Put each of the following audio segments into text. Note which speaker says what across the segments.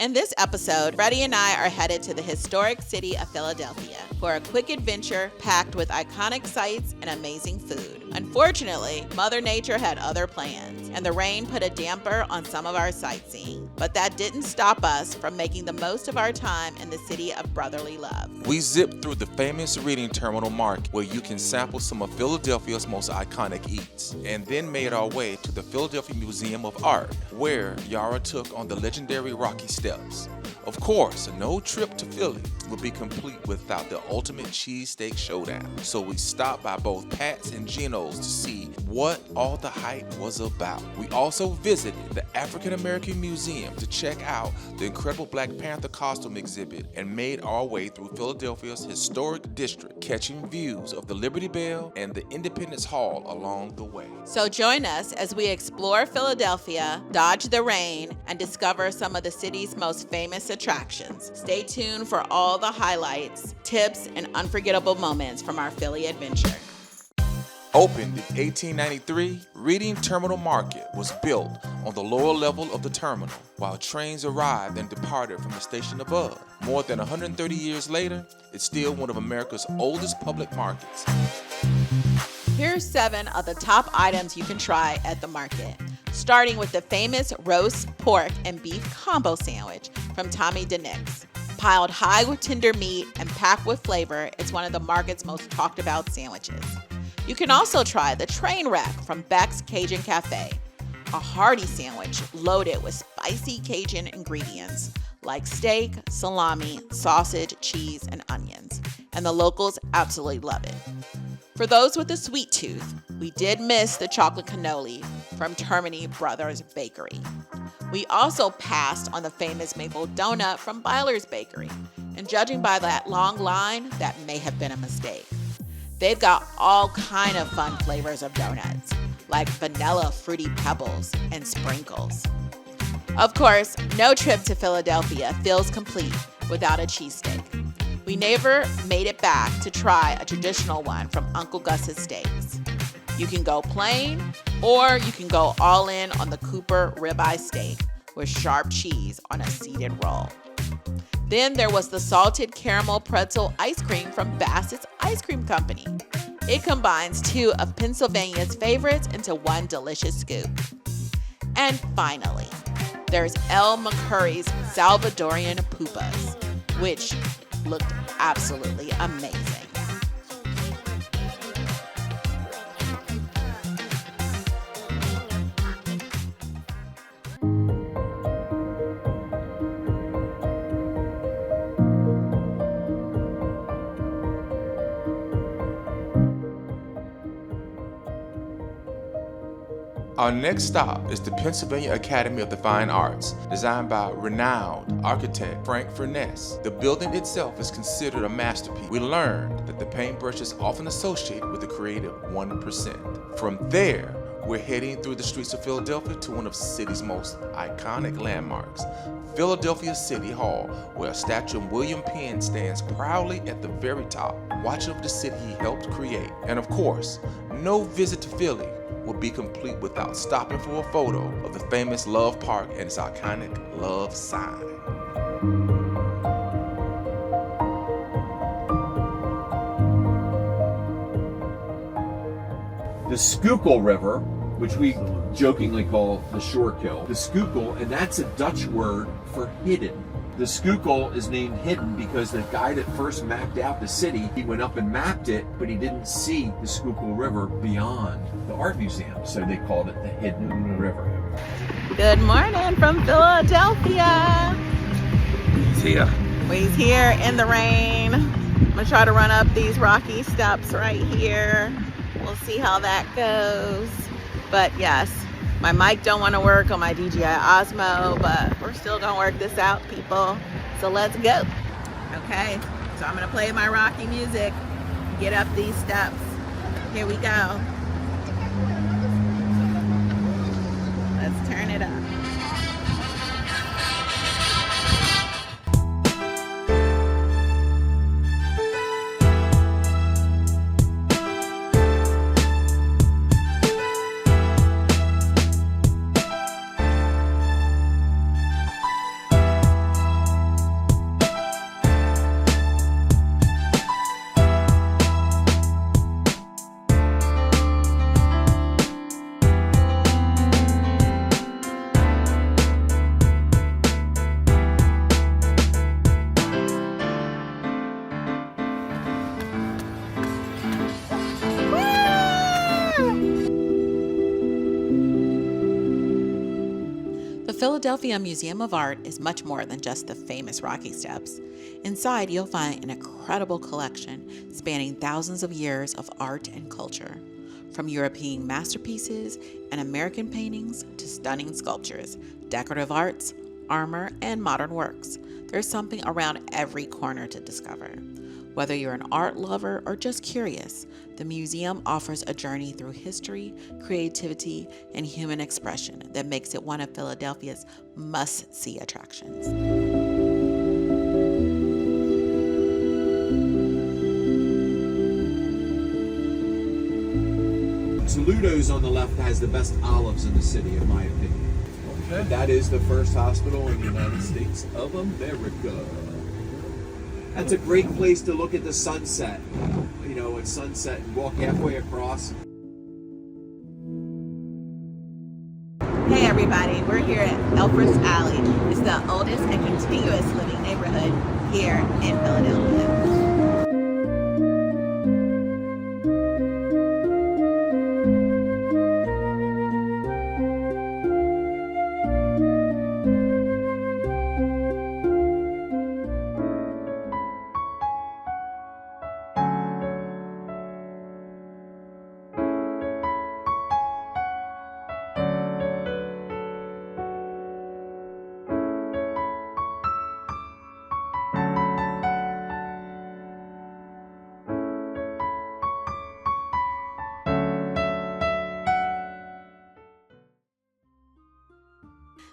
Speaker 1: In this episode, Freddie and I are headed to the historic city of Philadelphia for a quick adventure packed with iconic sights and amazing food. Unfortunately, Mother Nature had other plans, and the rain put a damper on some of our sightseeing. But that didn't stop us from making the most of our time in the city of brotherly love.
Speaker 2: We zipped through the famous reading terminal market, where you can sample some of Philadelphia's most iconic eats, and then made our way to the Philadelphia Museum of Art, where Yahrah took on the legendary Rocky Steps. Of course, no trip to Philly would be complete without the ultimate cheesesteak showdown. So we stopped by both Pat's and Geno's to see what all the hype was about. We also visited the African American Museum to check out the incredible Black Panther costume exhibit and made our way through Philadelphia's historic district, catching views of the Liberty Bell and the Independence Hall along the way.
Speaker 1: So join us as we explore Philadelphia, dodge the rain, and discover some of the city's most famous attractions. Stay tuned for all the highlights, tips, and unforgettable moments from our Philly adventure.
Speaker 2: Opened in 1893, Reading Terminal Market was built on the lower level of the terminal, while trains arrived and departed from the station above. More than 130 years later, it's still one of America's oldest public markets.
Speaker 1: Here's 7 of the top items you can try at the market, starting with the famous roast pork and beef combo sandwich from Tommy DeNick's. Piled high with tender meat and packed with flavor, it's one of the market's most talked about sandwiches. You can also try the train wreck from Beck's Cajun Cafe, a hearty sandwich loaded with spicy Cajun ingredients like steak, salami, sausage, cheese, and onions, and the locals absolutely love it. For those with a sweet tooth, we did miss the chocolate cannoli from Termini Brothers Bakery. We also passed on the famous maple donut from Byler's Bakery, and judging by that long line, that may have been a mistake. They've got all kind of fun flavors of donuts, like vanilla fruity pebbles and sprinkles. Of course, no trip to Philadelphia feels complete without a cheesesteak. We never made it back to try a traditional one from Uncle Gus's Steaks. You can go plain, or you can go all in on the Cooper ribeye steak with sharp cheese on a seeded roll. Then there was the salted caramel pretzel ice cream from Bassett's Ice Cream Company. It combines 2 of Pennsylvania's favorites into one delicious scoop. And finally, there's El McCurry's Salvadorian Pupas, which looked absolutely amazing.
Speaker 2: Our next stop is the Pennsylvania Academy of the Fine Arts, designed by renowned architect Frank Furness. The building itself is considered a masterpiece. We learned that the paintbrush is often associated with the creative 1%. From there, we're heading through the streets of Philadelphia to one of the city's most iconic landmarks, Philadelphia City Hall, where a statue of William Penn stands proudly at the very top, watching over the city he helped create. And of course, no visit to Philly would be complete without stopping for a photo of the famous Love Park and its iconic love sign.
Speaker 3: The Schuylkill River, which we jokingly call the Schuylkill. The Schuylkill, and that's a Dutch word for hidden. The Schuylkill is named hidden because the guy that first mapped out the city, he went up and mapped it, but he didn't see the Schuylkill River beyond the art museum, so they called it the Hidden River.
Speaker 1: Good morning from Philadelphia.
Speaker 2: He's here.
Speaker 1: He's here in the rain. I'm gonna try to run up these rocky steps right here. We'll see how that goes. But yes, my mic don't want to work on my DJI Osmo, but we're still gonna work this out, people. So let's go. Okay, so I'm gonna play my rocky music, get up these steps. Here we go. Let's turn it up. Philadelphia Museum of Art is much more than just the famous Rocky Steps. Inside, you'll find an incredible collection spanning thousands of years of art and culture. From European masterpieces and American paintings to stunning sculptures, decorative arts, armor, and modern works, there's something around every corner to discover. Whether you're an art lover or just curious, the museum offers a journey through history, creativity, and human expression that makes it one of Philadelphia's must-see attractions.
Speaker 3: Saludo's on the left has the best olives in the city, in my opinion. And that is the first hospital in the United States of America. That's a great place to look at the sunset. You know, at sunset and walk halfway across.
Speaker 1: Hey everybody, we're here at Elfreth's Alley. It's the oldest and continuous living neighborhood here in Philadelphia.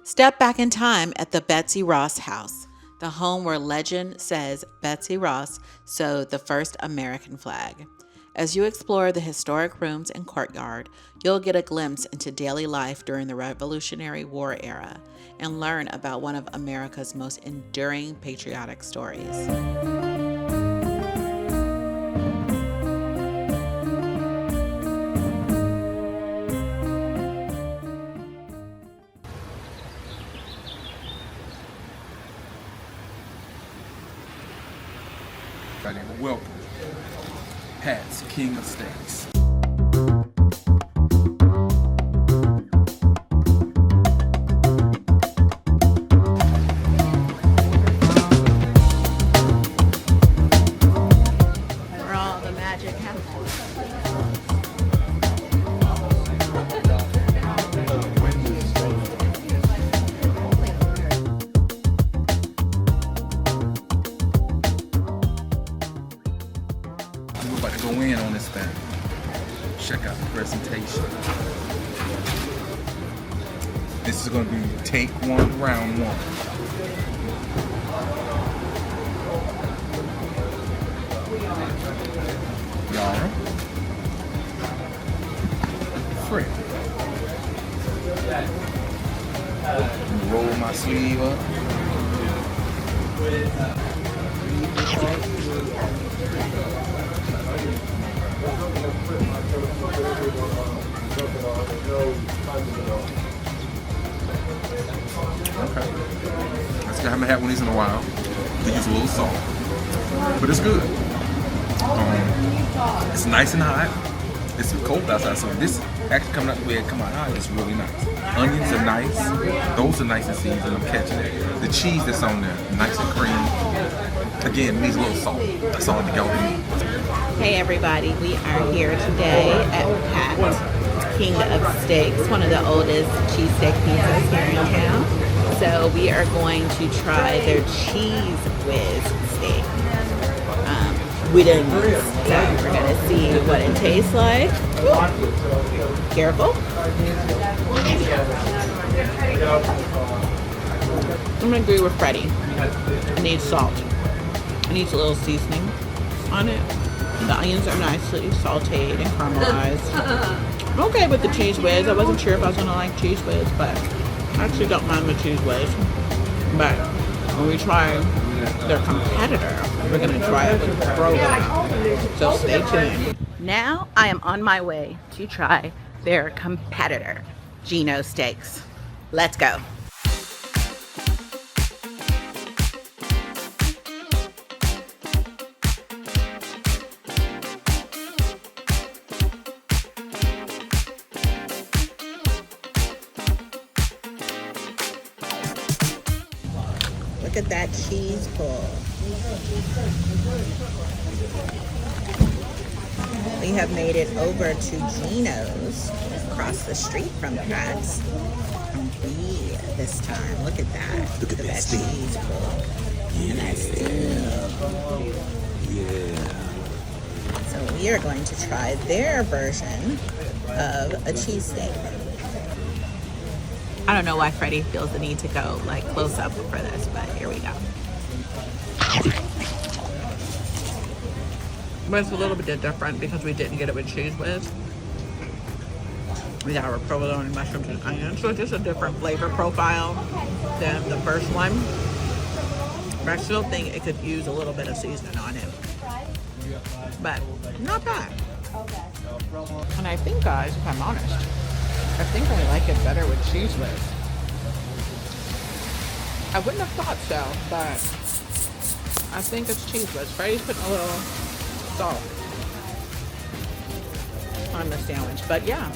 Speaker 1: Step back in time at the Betsy Ross house, the home where legend says Betsy Ross sewed the first American flag. As you explore the historic rooms and courtyard, you'll get a glimpse into daily life during the Revolutionary War era and learn about one of America's most enduring patriotic stories.
Speaker 2: Welcome, Pat's King of Steaks.
Speaker 1: Where all the magic happens.
Speaker 2: We're about to go in on this thing. Check out the presentation. This is going to be take one, round one. Yahrah, Freddie. Roll my sleeve up. Okay. I haven't had one of these in a while. They use a little salt, but it's good. It's nice and hot. It's cold outside, so this actually coming out the way it come out hot is really nice. Onions are nice. Those are nice and seasoned. I'm catching it. The cheese that's on there, nice and creamy. Again, needs a little salt. That's all the y'all need.
Speaker 1: Hey everybody, we are here today at Pat's King of Steaks, one of the oldest cheesesteak pizzas here in town. So we are going to try their cheese whiz steak with onions. So we're going to see what it tastes like. Careful. I'm going to agree with Freddie. It needs salt. It needs a little seasoning on it. The onions are nicely sauteed and caramelized. I'm okay with the cheese whiz. I wasn't sure if I was going to like cheese whiz, but I actually don't mind the cheese whiz. But when we try their competitor, we're going to try it with Kroger. So stay tuned. Now I am on my way to try their competitor, Geno Steaks. Let's go.
Speaker 4: Look at that cheese pull. We have made it over to Gino's across the street from PAX. This time, look at that. Look at that cheese pull. Yeah. And that steam. Yeah. So we are going to try their version of a cheesesteak. I don't know why Freddie feels the need to go like close up for this, but here we go. But it's a little bit different because we didn't get it with cheese whiz. We got our provolone, mushrooms, and onions. So it's just a different flavor profile than the first one. But I still think it could use a little bit of seasoning on it. But not bad. And I think, guys, if I'm honest, I think I like it better with cheese whiz. I wouldn't have thought so, but I think it's cheese whiz. Freddie's putting a little salt on the sandwich, but yeah,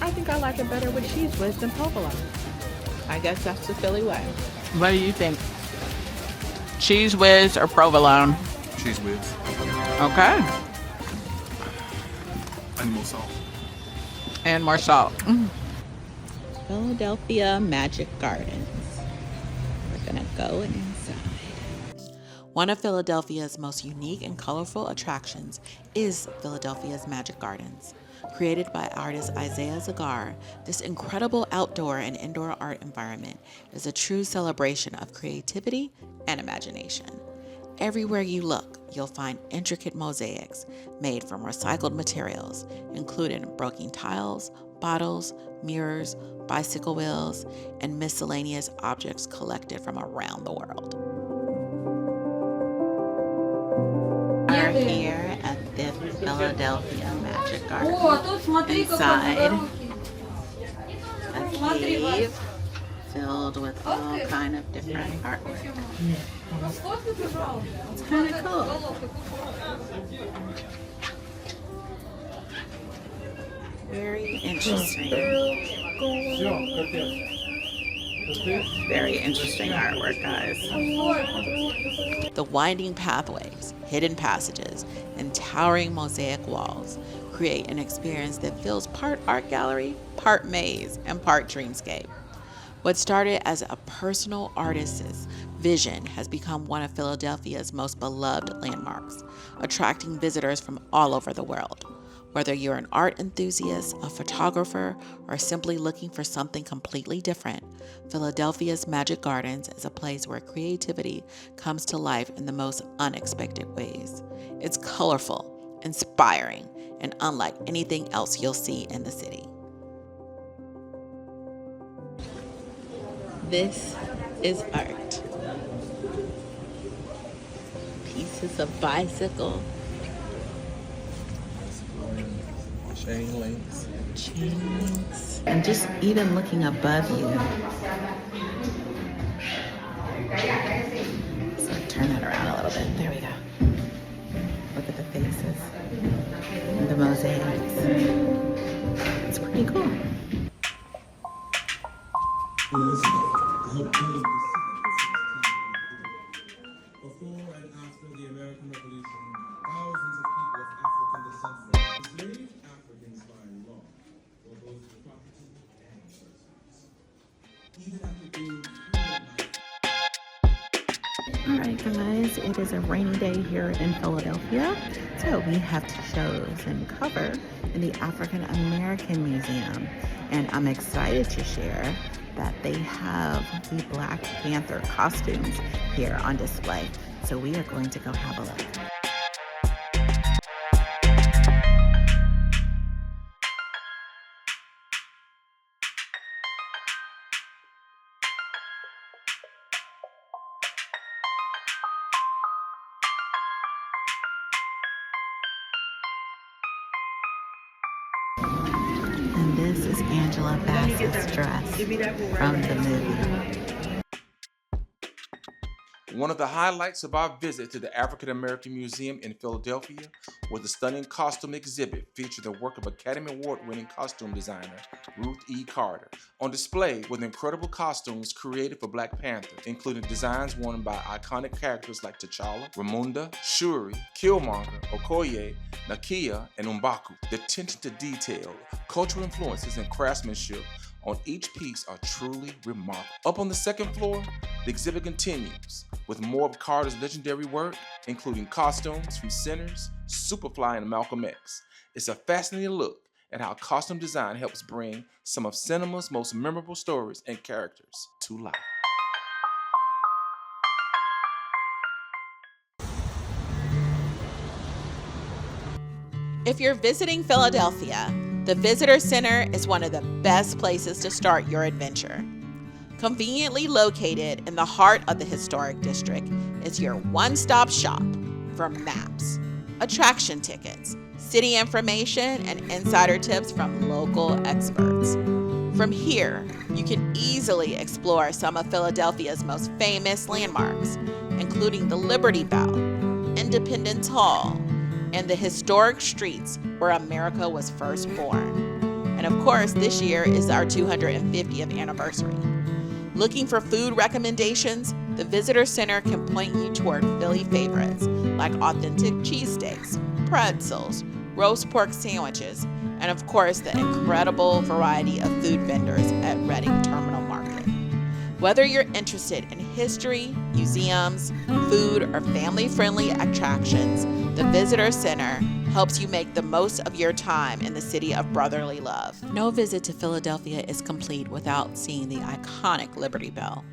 Speaker 4: I think I like it better with cheese whiz than provolone. I guess that's the Philly way. What do you think? Cheese whiz or provolone?
Speaker 2: Cheese whiz.
Speaker 4: Okay.
Speaker 2: And more salt.
Speaker 4: And more salt. Philadelphia Magic Gardens. We're gonna go inside.
Speaker 1: One of Philadelphia's most unique and colorful attractions is Philadelphia's Magic Gardens. Created by artist 𝐤𝐨𝐫𝐷, this incredible outdoor and indoor art environment is a true celebration of creativity and imagination. Everywhere you look, you'll find intricate mosaics made from recycled materials, including broken tiles, bottles, mirrors, bicycle wheels, and miscellaneous objects collected from around the world. We are here at the Philadelphia Magic Garden. Inside a cave filled with all kind of different artwork. It's kind of cool. Very interesting. Very interesting artwork, guys. The winding pathways, hidden passages, and towering mosaic walls create an experience that feels part art gallery, part maze, and part dreamscape. What started as a personal artist's vision has become one of Philadelphia's most beloved landmarks, attracting visitors from all over the world. Whether you're an art enthusiast, a photographer, or simply looking for something completely different, Philadelphia's Magic Gardens is a place where creativity comes to life in the most unexpected ways. It's colorful, inspiring, and unlike anything else you'll see in the city. This is art. Pieces of bicycle.
Speaker 2: Chain links.
Speaker 1: And just even looking above you. So turn that around a little bit. There we go. Look at the faces and the mosaics. It's pretty cool.
Speaker 5: Before and after the American Revolution, thousands of people of African descent from enslaved Africans by law were both property and persons. Even after being
Speaker 4: Alright guys, it is a rainy day here in Philadelphia, so we have shows and cover in the African American Museum, and I'm excited to share that they have the Black Panther costumes here on display, so we are going to go have a look. And this is Angela Bassett's dress from the movie.
Speaker 2: One of the highlights of our visit to the African American Museum in Philadelphia was the stunning costume exhibit featuring the work of Academy Award-winning costume designer Ruth E. Carter. On display were the incredible costumes created for Black Panther, including designs worn by iconic characters like T'Challa, Ramunda, Shuri, Killmonger, Okoye, Nakia, and M'Baku. The attention to detail, cultural influences, and craftsmanship on each piece are truly remarkable. Up on the second floor, the exhibit continues with more of Carter's legendary work, including costumes from Sinners, Superfly, and Malcolm X. It's a fascinating look at how costume design helps bring some of cinema's most memorable stories and characters to life.
Speaker 1: If you're visiting Philadelphia, the Visitor Center is one of the best places to start your adventure. Conveniently located in the heart of the historic district is your one-stop shop for maps, attraction tickets, city information, and insider tips from local experts. From here, you can easily explore some of Philadelphia's most famous landmarks, including the Liberty Bell, Independence Hall, and the historic streets where America was first born. And of course, this year is our 250th anniversary. Looking for food recommendations? The Visitor Center can point you toward Philly favorites like authentic cheesesteaks, pretzels, roast pork sandwiches, and of course the incredible variety of food vendors at Reading Terminal Market. Whether you're interested in history, museums, food, or family-friendly attractions, the Visitor Center helps you make the most of your time in the city of brotherly love. No visit to Philadelphia is complete without seeing the iconic Liberty Bell.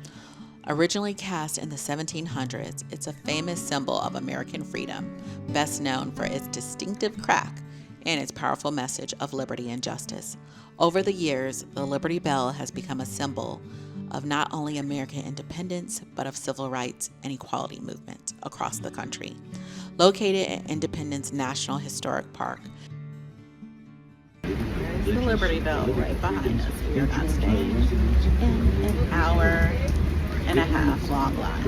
Speaker 1: Originally cast in the 1700s, it's a famous symbol of American freedom, best known for its distinctive crack and its powerful message of liberty and justice. Over the years, the Liberty Bell has become a symbol of not only American independence, but of civil rights and equality movements across the country. Located at Independence National Historic Park. There's the Liberty Bell right behind us. We are not staying in an hour and a half long line.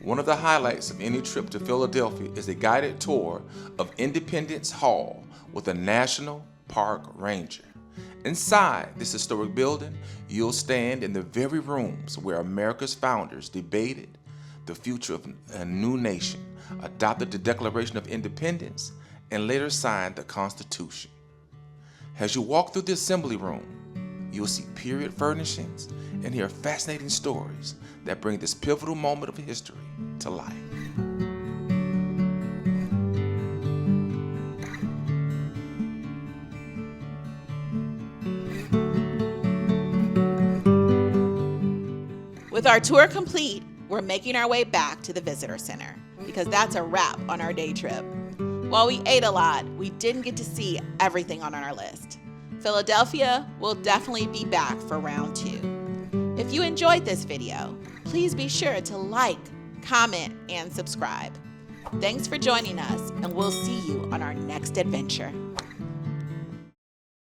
Speaker 2: One of the highlights of any trip to Philadelphia is a guided tour of Independence Hall with a National Park Ranger. Inside this historic building, you'll stand in the very rooms where America's founders debated the future of a new nation, adopted the Declaration of Independence, and later signed the Constitution. As you walk through the assembly room, you'll see period furnishings and hear fascinating stories that bring this pivotal moment of history to life.
Speaker 1: With our tour complete, we're making our way back to the Visitor Center because that's a wrap on our day trip. While we ate a lot, we didn't get to see everything on our list. Philadelphia will definitely be back for round 2. If you enjoyed this video, please be sure to like, comment, and subscribe. Thanks for joining us, and we'll see you on our next adventure.